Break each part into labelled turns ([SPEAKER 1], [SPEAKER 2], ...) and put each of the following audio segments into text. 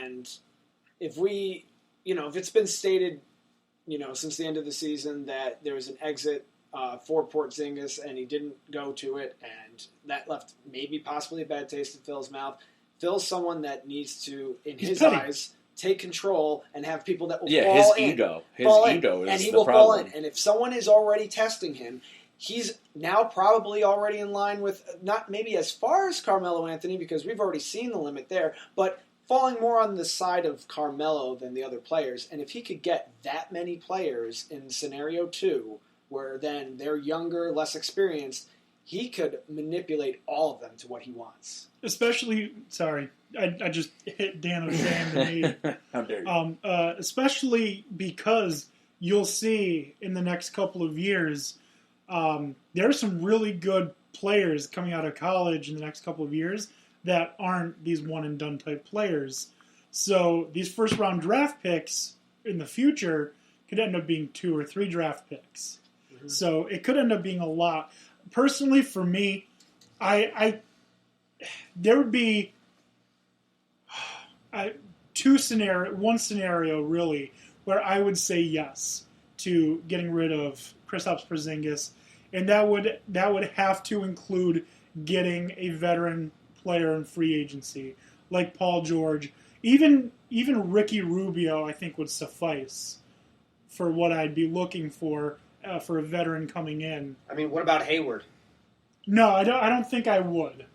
[SPEAKER 1] And if if it's been stated, since the end of the season that there was an exit for Porzingis and he didn't go to it, and that left maybe possibly a bad taste in Phil's mouth. Phil's someone that needs to, in his eyes, take control and have people that will fall in.
[SPEAKER 2] His ego is
[SPEAKER 1] and he
[SPEAKER 2] the
[SPEAKER 1] will
[SPEAKER 2] problem.
[SPEAKER 1] fall in. And if someone is already testing him, he's now probably already in line with, not maybe as far as Carmelo Anthony, because we've already seen the limit there, but falling more on the side of Carmelo than the other players. And if he could get that many players in scenario 2, where then they're younger, less experienced, he could manipulate all of them to what he wants.
[SPEAKER 3] Especially, sorry, I just hit Dan was saying to me.
[SPEAKER 2] How dare you?
[SPEAKER 3] Especially because you'll see in the next couple of years, there are some really good players coming out of college in the next couple of years that aren't these one-and-done type players. So these first-round draft picks in the future could end up being 2 or 3 draft picks. Mm-hmm. So it could end up being a lot. Personally, for me, there would be one scenario really where I would say yes to getting rid of Kristaps Porzingis, and that would have to include getting a veteran player in free agency like Paul George. Even Ricky Rubio, I think, would suffice for what I'd be looking for a veteran coming in.
[SPEAKER 4] I mean, what about Hayward?
[SPEAKER 3] No, I don't think I would.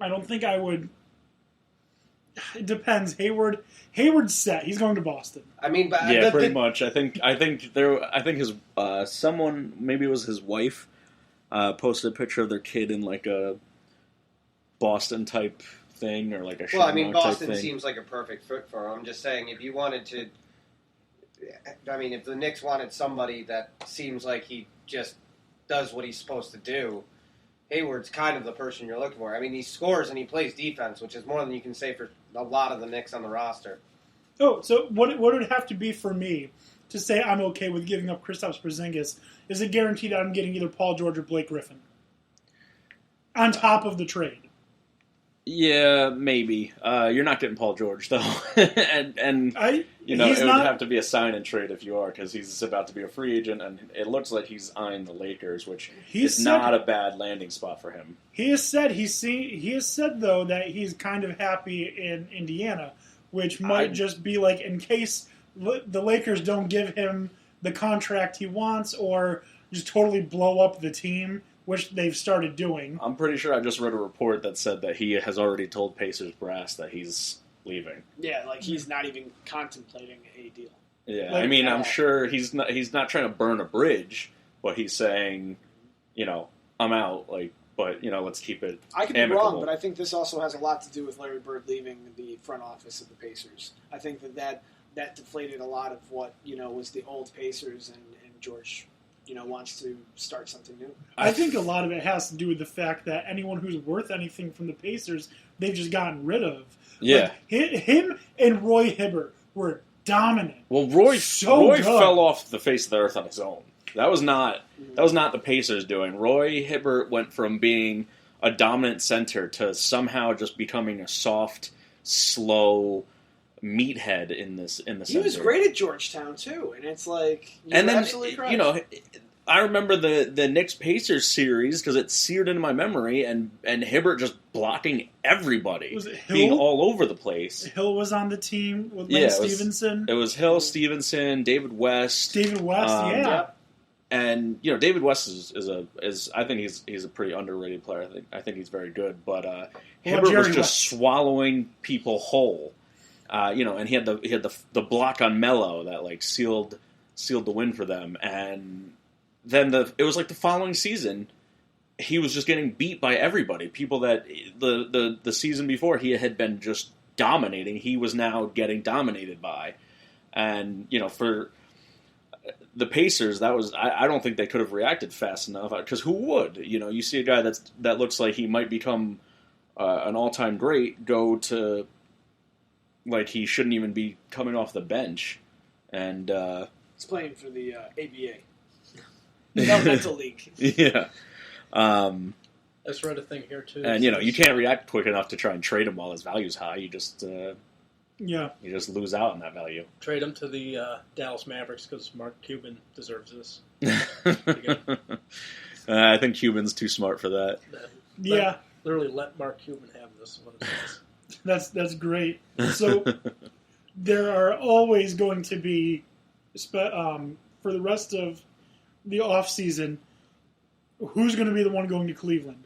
[SPEAKER 3] I don't think I would. It depends. Hayward's set. He's going to Boston.
[SPEAKER 4] I mean, but
[SPEAKER 2] pretty much. I think his someone, maybe it was his wife, posted a picture of their kid in like a Boston type thing or like a
[SPEAKER 4] well, I mean, Boston
[SPEAKER 2] type thing.
[SPEAKER 4] Seems like a perfect fit for him. I'm just saying, if you wanted to, I mean, if the Knicks wanted somebody that seems like he just does what he's supposed to do, Hayward's kind of the person you're looking for. I mean, he scores and he plays defense, which is more than you can say for a lot of the Knicks on the roster.
[SPEAKER 3] Oh, so what would it have to be for me to say I'm okay with giving up Kristaps Porzingis? Is it guaranteed I'm getting either Paul George or Blake Griffin on top of the trade?
[SPEAKER 2] Yeah, maybe. You're not getting Paul George though, and it would have to be a sign and trade if you are, because he's about to be a free agent, and it looks like he's eyeing the Lakers, which is not a bad landing spot for him.
[SPEAKER 3] He has said though that he's kind of happy in Indiana, which might just be like in case the Lakers don't give him the contract he wants or just totally blow up the team, which they've started doing.
[SPEAKER 2] I'm pretty sure I just read a report that said that he has already told Pacers brass that he's leaving.
[SPEAKER 1] Yeah, like he's not even contemplating a deal.
[SPEAKER 2] Yeah, like, I mean, I'm sure he's not trying to burn a bridge, but he's saying, I'm out, but let's keep it
[SPEAKER 1] I could
[SPEAKER 2] amicable.
[SPEAKER 1] be wrong, but I think this also has a lot to do with Larry Bird leaving the front office of the Pacers. I think that deflated a lot of what, was the old Pacers, and George wants to start something new.
[SPEAKER 3] I think a lot of it has to do with the fact that anyone who's worth anything from the Pacers, they've just gotten rid of.
[SPEAKER 2] Yeah.
[SPEAKER 3] Like, him and Roy Hibbert were dominant.
[SPEAKER 2] Well, Roy fell off the face of the earth on his own. That was not the Pacers doing. Roy Hibbert went from being a dominant center to somehow just becoming a soft, slow meathead in the center.
[SPEAKER 1] He was great at Georgetown too, and it's like absolutely correct.
[SPEAKER 2] I remember the Knicks Pacers series because it seared into my memory, and Hibbert just blocking everybody,
[SPEAKER 3] was it Hill?
[SPEAKER 2] Being all over the place.
[SPEAKER 3] Hill was on the team with Lane Stevenson.
[SPEAKER 2] It was Hill, Stevenson, David West.
[SPEAKER 3] Yeah.
[SPEAKER 2] And David West is I think he's a pretty underrated player. I think he's very good, but Hibbert was just swallowing people whole. And he had the block on Melo that sealed the win for them. And then it was like the following season, he was just getting beat by everybody. People that the season before he had been just dominating, he was now getting dominated by. And for the Pacers, I don't think they could have reacted fast enough, because who would? You see a guy that looks like he might become an all-time great go to he shouldn't even be coming off the bench, and
[SPEAKER 1] he's playing for the ABA, Developmental League.
[SPEAKER 2] Yeah,
[SPEAKER 5] that's read a thing here too.
[SPEAKER 2] And you can't react quick enough to try and trade him while his value's high. You just
[SPEAKER 3] Yeah.
[SPEAKER 2] You just lose out on that value.
[SPEAKER 5] Trade him to the Dallas Mavericks because Mark Cuban deserves this.
[SPEAKER 2] I think Cuban's too smart for that.
[SPEAKER 3] Yeah.
[SPEAKER 5] Literally let Mark Cuban have this. What it says.
[SPEAKER 3] That's great. So there are always going to be, for the rest of the offseason, who's going to be the one going to Cleveland?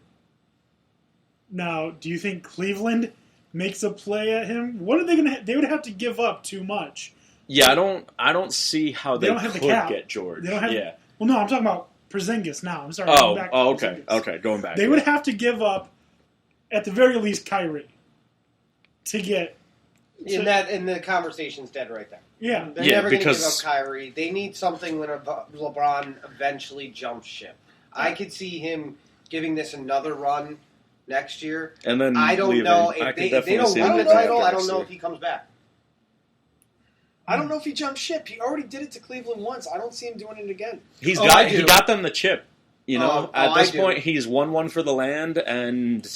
[SPEAKER 3] Now, do you think Cleveland makes a play at him? What are they going to? They would have to give up too much.
[SPEAKER 2] Yeah, I don't see how they
[SPEAKER 3] don't have
[SPEAKER 2] could
[SPEAKER 3] the cap.
[SPEAKER 2] get George.
[SPEAKER 3] They don't have.
[SPEAKER 2] Yeah.
[SPEAKER 3] Well, no, I'm talking about Porzingis now. I'm sorry.
[SPEAKER 2] Okay. Okay, going back.
[SPEAKER 3] They would have to give up, at the very least, Kyrie to get.
[SPEAKER 4] And the conversation's dead right there.
[SPEAKER 3] Yeah.
[SPEAKER 4] They're never going to give up Kyrie. They need something when LeBron eventually jumps ship. I could see him giving this another run next year.
[SPEAKER 2] And then
[SPEAKER 4] I don't know if they don't win the title. I don't know if he comes back.
[SPEAKER 1] I don't know if he jumped ship. He already did it to Cleveland once. I don't see him doing it again.
[SPEAKER 2] He got them the chip. You know, at this point, he's won one for the land, and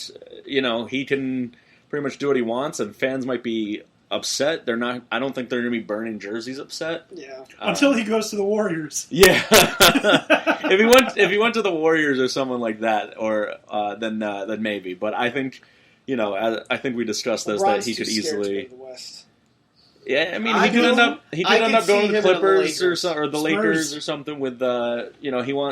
[SPEAKER 2] he can pretty much do what he wants. And fans might be upset. They're not. I don't think they're going to be burning jerseys upset.
[SPEAKER 1] Yeah.
[SPEAKER 3] Until he goes to the Warriors.
[SPEAKER 2] Yeah. if he went to the Warriors or someone like that, or then maybe. But I think, I think we discussed this that he could easily. Yeah, I mean, he could end up going to the Clippers or the Lakers or something with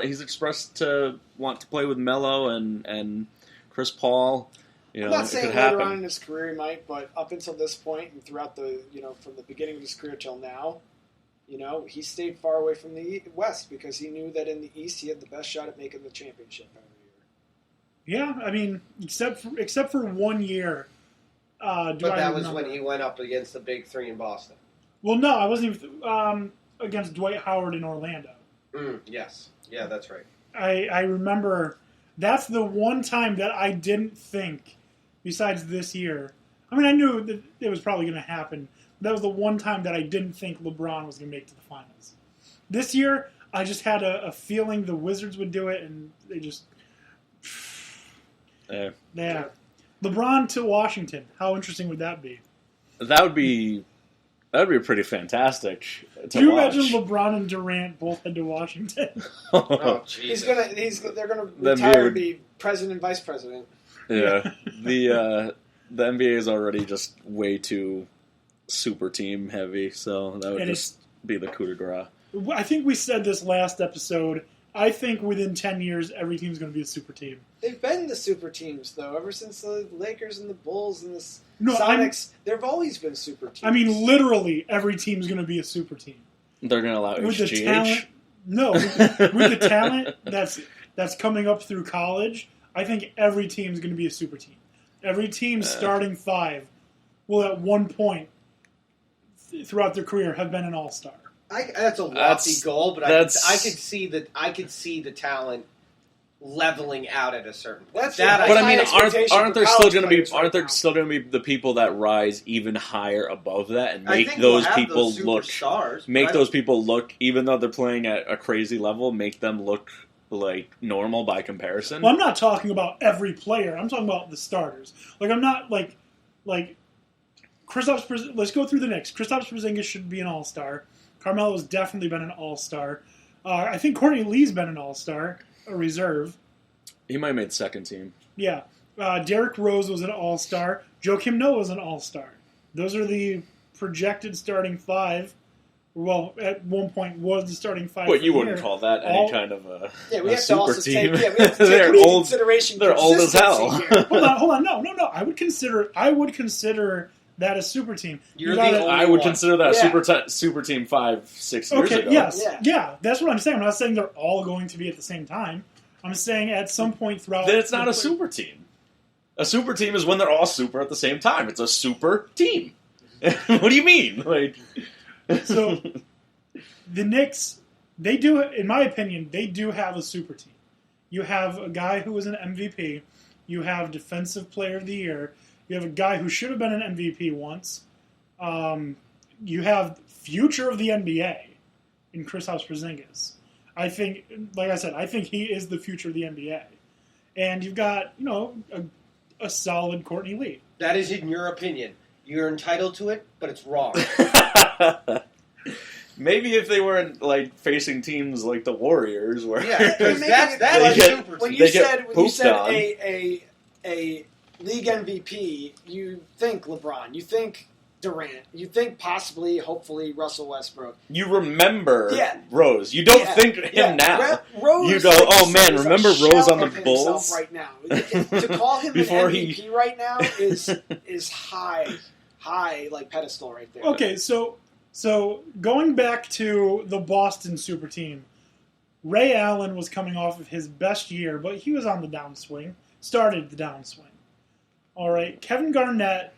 [SPEAKER 2] he's expressed to want to play with Melo and Chris Paul.
[SPEAKER 1] I'm not saying later on in his career he might, but up until this point and throughout the from the beginning of his career till now, he stayed far away from the West because he knew that in the East he had the best shot at making the championship every year.
[SPEAKER 3] Yeah, I mean, except for 1 year.
[SPEAKER 4] But that was when he went up against the Big Three in Boston.
[SPEAKER 3] Well, no, I wasn't even against Dwight Howard in Orlando.
[SPEAKER 4] Yes. Yeah, that's right.
[SPEAKER 3] I remember that's the one time that I didn't think, besides this year. I mean, I knew that it was probably going to happen. That was the one time that I didn't think LeBron was going to make it to the finals. This year, I just had a feeling the Wizards would do it, and they just... Yeah. LeBron to Washington. How interesting would that be?
[SPEAKER 2] That would be pretty fantastic to watch.
[SPEAKER 3] Do you imagine LeBron and Durant both head to Washington?
[SPEAKER 4] Oh, Jesus.
[SPEAKER 1] They're gonna retire to be president and vice president.
[SPEAKER 2] Yeah. The NBA is already just way too super team heavy, so that would just be the coup de grace.
[SPEAKER 3] I think we said this last episode. I think within 10 years, every team's going to be a super team.
[SPEAKER 1] They've been the super teams, though, ever since the Lakers and the Bulls and the Sonics. They've always been super teams.
[SPEAKER 3] I mean, literally, every team's going to be a super team.
[SPEAKER 2] They're going to allow
[SPEAKER 3] with
[SPEAKER 2] HGH?
[SPEAKER 3] The talent, no, with the talent that's coming up through college, I think every team's going to be a super team. Every team's starting five will, at one point throughout their career, have been an all-star.
[SPEAKER 4] That's a lofty goal, but I could see the talent leveling out at a certain point.
[SPEAKER 2] But I mean, aren't there still going to be the people that rise even higher above that and make those people look, even though they're playing at a crazy level, make them look like normal by comparison?
[SPEAKER 3] Well, I'm not talking about every player. I'm talking about the starters. Like, I'm not like Kristaps. Let's go through the Knicks. Kristaps Porzingis should be an all-star. Carmelo's definitely been an all-star. I think Courtney Lee's been an all-star, a reserve.
[SPEAKER 2] He might have made second team.
[SPEAKER 3] Yeah. Derrick Rose was an all-star. Joakim Noah was an all-star. Those are the projected starting five. Well, at one point was the starting five.
[SPEAKER 2] But you wouldn't call that any kind of a
[SPEAKER 1] we have
[SPEAKER 2] super
[SPEAKER 1] to also
[SPEAKER 2] team.
[SPEAKER 1] we have to take
[SPEAKER 2] they're old.
[SPEAKER 1] Consideration.
[SPEAKER 2] They're old as hell.
[SPEAKER 3] Hold on. No. I would consider that a super team.
[SPEAKER 2] I would consider that super team 5-6 years ago.
[SPEAKER 3] Yes. Yeah, that's what I'm saying. I'm not saying they're all going to be at the same time. I'm saying at some point throughout...
[SPEAKER 2] Then it's not a super team. A super team is when they're all super at the same time. It's a super team. What do you mean?
[SPEAKER 3] So, the Knicks, they do, in my opinion, they do have a super team. You have a guy who was an MVP. You have Defensive Player of the Year. You have a guy who should have been an MVP once. You have future of the NBA in Kristaps Porzingis. I think, like I said, I think he is the future of the NBA. And you've got, a solid Courtney Lee.
[SPEAKER 4] That is in your opinion. You're entitled to it, but it's wrong.
[SPEAKER 2] Maybe if they weren't like facing teams like the Warriors, where
[SPEAKER 4] because that's super.
[SPEAKER 1] When you said a league MVP, you think LeBron, you think Durant, you think possibly, hopefully, Russell Westbrook.
[SPEAKER 2] You remember Rose. You don't think him now.
[SPEAKER 1] Rose,
[SPEAKER 2] you go, oh man, remember Rose on the Bulls?
[SPEAKER 1] Right now, to call him an MVP right now is high like pedestal right there.
[SPEAKER 3] Okay, so going back to the Boston super team, Ray Allen was coming off of his best year, but he was on the downswing. Started the downswing. All right, Kevin Garnett.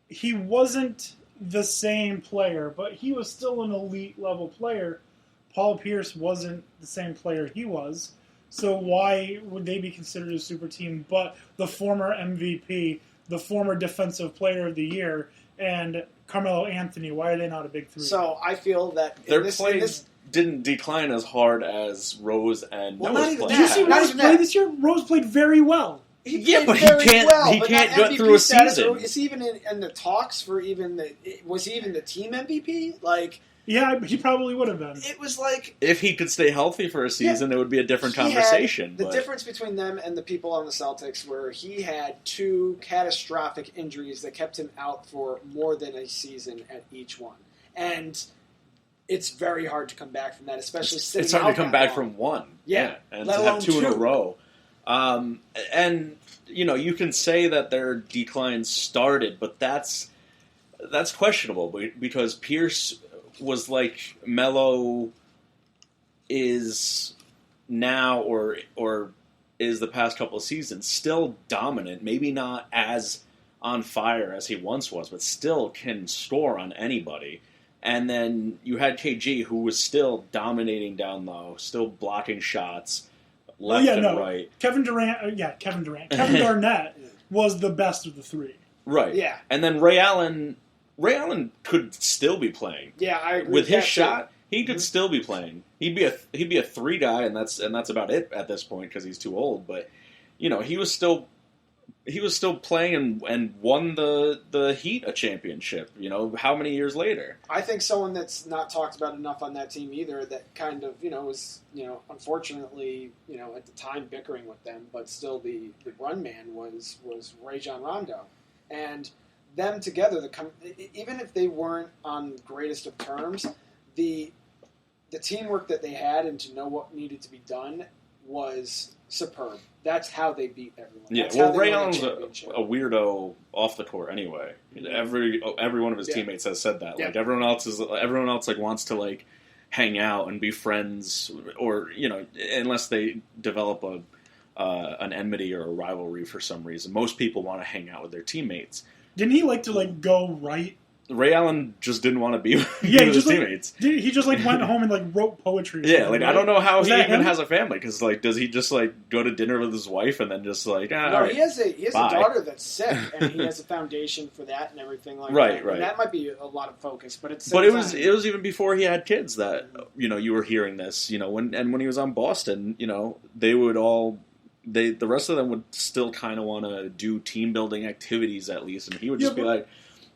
[SPEAKER 3] He wasn't the same player, but he was still an elite level player. Paul Pierce wasn't the same player he was. So why would they be considered a super team? But the former MVP, the former defensive player of the year, and Carmelo Anthony, why are they not a big three?
[SPEAKER 1] So I feel that
[SPEAKER 2] their play didn't decline as hard as Rose and Noah's play.
[SPEAKER 3] Did you see Rose play this year? Rose played very well.
[SPEAKER 1] He can't
[SPEAKER 2] get through a season.
[SPEAKER 1] Is he even in the talks for was he even the team MVP? Like,
[SPEAKER 3] yeah, he probably would have been.
[SPEAKER 1] It was like
[SPEAKER 2] if he could stay healthy for a season, it would be a different conversation.
[SPEAKER 1] The difference between them and the people on the Celtics were he had 2 catastrophic injuries that kept him out for more than a season at each one, and it's very hard to come back from that, especially sitting
[SPEAKER 2] it's hard to come back from one, and to have 2 in a row. And you can say that their decline started, but that's questionable because Pierce was like Melo is now or is the past couple of seasons still dominant, maybe not as on fire as he once was, but still can score on anybody. And then you had KG, who was still dominating down low, still blocking shots. Left and right.
[SPEAKER 3] Kevin Durant. Kevin Garnett was the best of the 3.
[SPEAKER 2] Right.
[SPEAKER 1] Yeah.
[SPEAKER 2] And then Ray Allen could still be playing.
[SPEAKER 1] Yeah, I agree.
[SPEAKER 2] With his shot, he could still be playing. He'd be a 3 guy, and that's about it at this point because he's too old. But he was still playing and won the Heat a championship. How many years later?
[SPEAKER 1] I think someone that's not talked about enough on that team either, that kind of was unfortunately at the time bickering with them, but still the run man was Rajon Rondo, and them together. Even if they weren't on greatest of terms, the teamwork that they had and to know what needed to be done was superb. That's how they beat everyone.
[SPEAKER 2] Yeah,
[SPEAKER 1] That's
[SPEAKER 2] Ray Allen's a weirdo off the court anyway. Every one of his teammates has said that. Like everyone else like wants to like hang out and be friends, or unless they develop an enmity or a rivalry for some reason. Most people want to hang out with their teammates.
[SPEAKER 3] Didn't he like to like go right?
[SPEAKER 2] Ray Allen just didn't want to be with his teammates.
[SPEAKER 3] He just like went home and like wrote poetry.
[SPEAKER 2] Yeah, like right? I don't know how he even has a family, because like does he just like go to dinner with his wife and then just like
[SPEAKER 1] no,
[SPEAKER 2] right,
[SPEAKER 1] he has a daughter that's sick, and he has a foundation for that and everything like that.
[SPEAKER 2] Right.
[SPEAKER 1] And that might be a lot of focus, but it
[SPEAKER 2] was even before he had kids that you were hearing this, when he was on Boston, they would all. The rest of them would still kind of want to do team building activities at least, and he would just be like,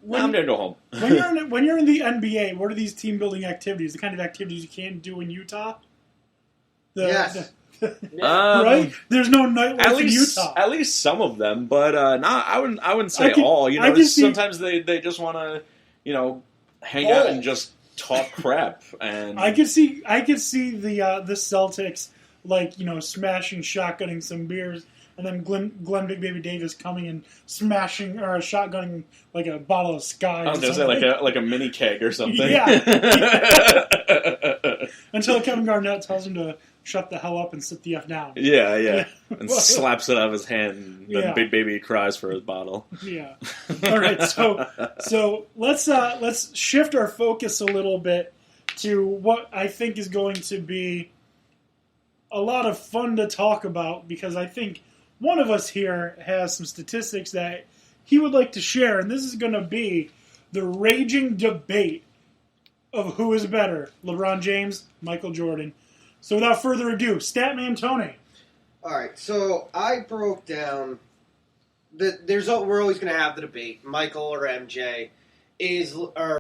[SPEAKER 2] I'm going to go home.
[SPEAKER 3] when you're in the NBA, what are these team building activities? The kind of activities you can't do in Utah?
[SPEAKER 4] Yes.
[SPEAKER 3] Right? There's no nightlife in Utah.
[SPEAKER 2] At least some of them, but I wouldn't say all. Sometimes they just want to hang out and just talk crap. And
[SPEAKER 3] I could see the Celtics smashing, shotgunning some beers, and then Glenn Big Baby Davis coming and smashing or shotgunning like a bottle of Sky.
[SPEAKER 2] I was going to say like a mini keg or something.
[SPEAKER 3] Yeah. Until Kevin Garnett tells him to shut the hell up and sit the F down.
[SPEAKER 2] Yeah. And slaps it out of his hand, and then Big Baby cries for his bottle.
[SPEAKER 3] Yeah. All right, so let's shift our focus a little bit to what I think is going to be a lot of fun to talk about, because I think one of us here has some statistics that he would like to share, and this is going to be the raging debate of who is better, LeBron James, Michael Jordan. So without further ado, Statman Tony.
[SPEAKER 4] All right, so I broke down we're always going to have the debate, Michael or MJ, or